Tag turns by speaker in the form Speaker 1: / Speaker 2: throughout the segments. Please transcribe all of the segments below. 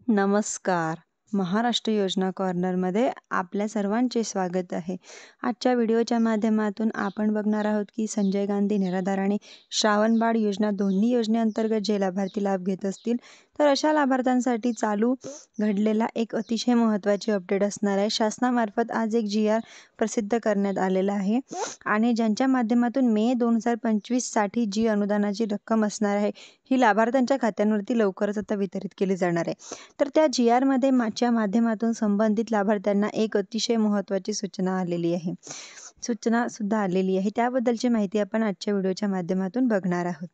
Speaker 1: नमस्कार. महाराष्ट्र योजना कॉर्नरमध्ये आपल्या सर्वांचे स्वागत आहे. आजच्या व्हिडिओच्या माध्यमातून आपण बघणार आहोत की संजय गांधी निराधार आणि श्रावणबाळ योजना दोन्ही योजनेअंतर्गत जे लाभार्थी लाभ घेत असतील तर अशा लाभार्थ्यांसाठी चालू घडलेला एक अतिशय महत्त्वाची अपडेट असणार आहे. शासनामार्फत आज एक GR प्रसिद्ध करण्यात आलेला आहे आणि ज्यांच्या माध्यमातून मे 2025 साठी जी अनुदानाची रक्कम असणार आहे ही लाभार्थ्यांच्या खात्यांवरती लवकरच आता वितरित केली जाणार आहे. तर त्या GR मध्ये च्या माध्यमातून संबंधित लाभार्थ्यांना एक अतिशय महत्त्वाची सूचना सुद्धा आलेली आहे. त्याबद्दलची माहिती आपण आजच्या व्हिडिओच्या माध्यमातून बघणार आहोत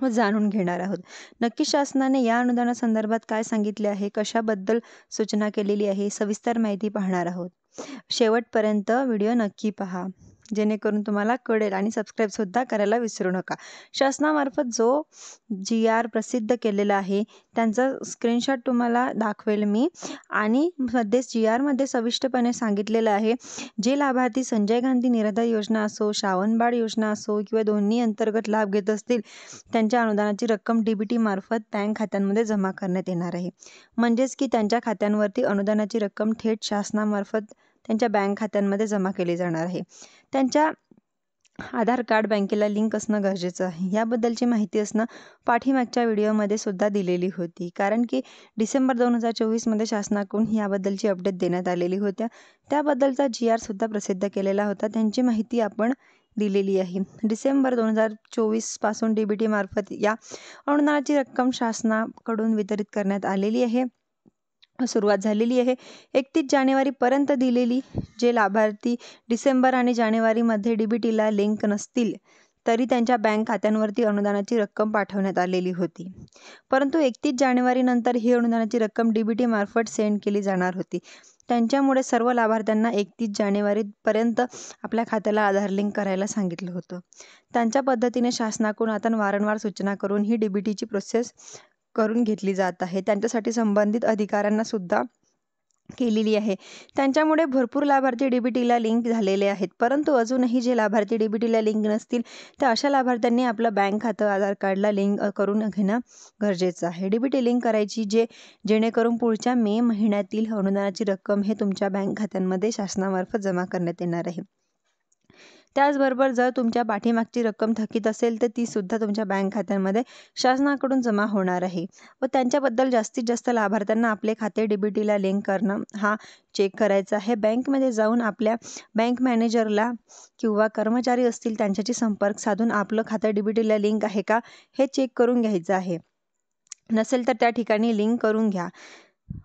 Speaker 1: व जाणून घेणार आहोत. नक्की शासनाने या अनुदानासंदर्भात काय सांगितले आहे, कशाबद्दल सूचना केलेली आहे, सविस्तर माहिती पाहणार आहोत. शेवटपर्यंत व्हिडिओ नक्की पहा जेणेकरून तुम्हाला कळेल आणि सबस्क्राईब सुद्धा करायला विसरू नका. शासनामार्फत जो GR प्रसिद्ध केलेला आहे त्यांचा स्क्रीनशॉट तुम्हाला दाखवेल मी आणि मध्येच GR मध्ये सविस्तरपणे सांगितलेलं आहे जे लाभार्थी संजय गांधी निराधार योजना असो, श्रावणबाळ योजना असो किंवा दोन्ही अंतर्गत लाभ घेत असतील त्यांच्या अनुदानाची रक्कम DBT मार्फत बँक खात्यांमध्ये जमा करण्यात येणार आहे. म्हणजेच की त्यांच्या खात्यांवरती अनुदानाची रक्कम थेट शासनामार्फत त्यांच्या बँक खात्यांमध्ये जमा केली जाणार आहे. त्यांच्या आधार कार्ड बँकेला लिंक असणं गरजेचं आहे. याबद्दलची माहिती असणं पाठीमागच्या व्हिडिओमध्ये सुद्धा दिलेली होती, कारण की डिसेंबर 2024 मध्ये शासनाकडून याबद्दलची अपडेट देण्यात आलेली होत्या. त्याबद्दलचा GR सुद्धा प्रसिद्ध केलेला होता. त्यांची माहिती आपण दिलेली आहे. डिसेंबर 2024 पासून DBT मार्फत या अनुदानाची रक्कम शासनाकडून वितरित करण्यात आलेली आहे. सुरुवात झालेली आहे. 31 जानेवारीपर्यंत दिलेली जे लाभार्थी डिसेंबर आणि जानेवारीमध्ये DBTला लिंक नसतील तरी त्यांच्या बँक खात्यांवरती अनुदानाची रक्कम पाठवण्यात आलेली होती. परंतु 31 जानेवारीनंतर ही अनुदानाची रक्कम DBT मार्फत सेंड केली जाणार होती. त्यांच्यामुळे सर्व लाभार्थ्यांना 31 जानेवारीपर्यंत आपल्या खात्याला आधार लिंक करायला सांगितलं होतं. त्यांच्या पद्धतीने शासनाकडून आता वारंवार सूचना करून ही DBTची प्रोसेस करून घेतली जात आहे. त्यांच्यासाठी संबंधित अधिकाऱ्यांना सुद्धा केलेली आहे. त्यांच्यामुळे भरपूर लाभार्थी DBTला लिंक झालेले आहेत. परंतु अजूनही जे लाभार्थी DBTला लिंक नसतील तर अशा लाभार्थ्यांनी आपलं बँक खातं आधार कार्डला लिंक करून घेणं गरजेचं आहे. DBT लिंक करायची जेणेकरून पुढच्या मे महिन्यातील अनुदानाची रक्कम हे तुमच्या बँक खात्यांमध्ये शासनामार्फत जमा करण्यात येणार आहे. त्याचबरोबर जर तुमच्या पाठीमागची रक्कम थकीत असेल तर ती सुद्धा तुमच्या बँक खात्यांमध्ये शासनाकडून जमा होणार आहे. व त्यांच्याबद्दल जास्तीत जास्त लाभार्थ्यांना आपले खाते DBTला लिंक करणं हा चेक करायचा आहे. बँकमध्ये जाऊन आपल्या बँक मॅनेजरला किंवा कर्मचारी असतील त्यांच्याशी संपर्क साधून आपलं खातं DBTला लिंक आहे का हे चेक करून घ्यायचं आहे. नसेल तर त्या ठिकाणी लिंक करून घ्या.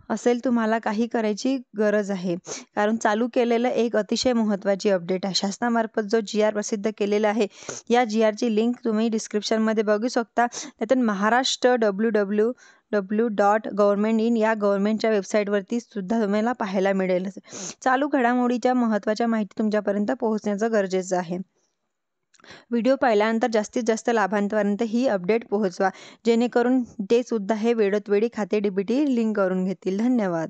Speaker 1: असेल तुम्हाला काही करायची गरज आहे, कारण चालू केलेलं एक अतिशय महत्त्वाची अपडेट आहे. शासनामार्फत जो GR प्रसिद्ध केलेला आहे या GRची लिंक तुम्ही डिस्क्रिप्शनमध्ये बघू शकता. त्यातून महाराष्ट्र www.government.in या गव्हर्नमेंटच्या वेबसाईटवरती सुद्धा तुम्हाला पाहायला मिळेल. चालू घडामोडीच्या महत्त्वाच्या माहिती तुमच्यापर्यंत पोहोचण्याचं गरजेचं आहे. व्हिडिओ पाहिल्यानंतर जास्तीत जास्त लाभार्थ्यांपर्यंत ही अपडेट पोहोचवा जेणेकरून ते सुद्धा हे वेळोवेळी खाते DBT लिंक करून घेतील. धन्यवाद.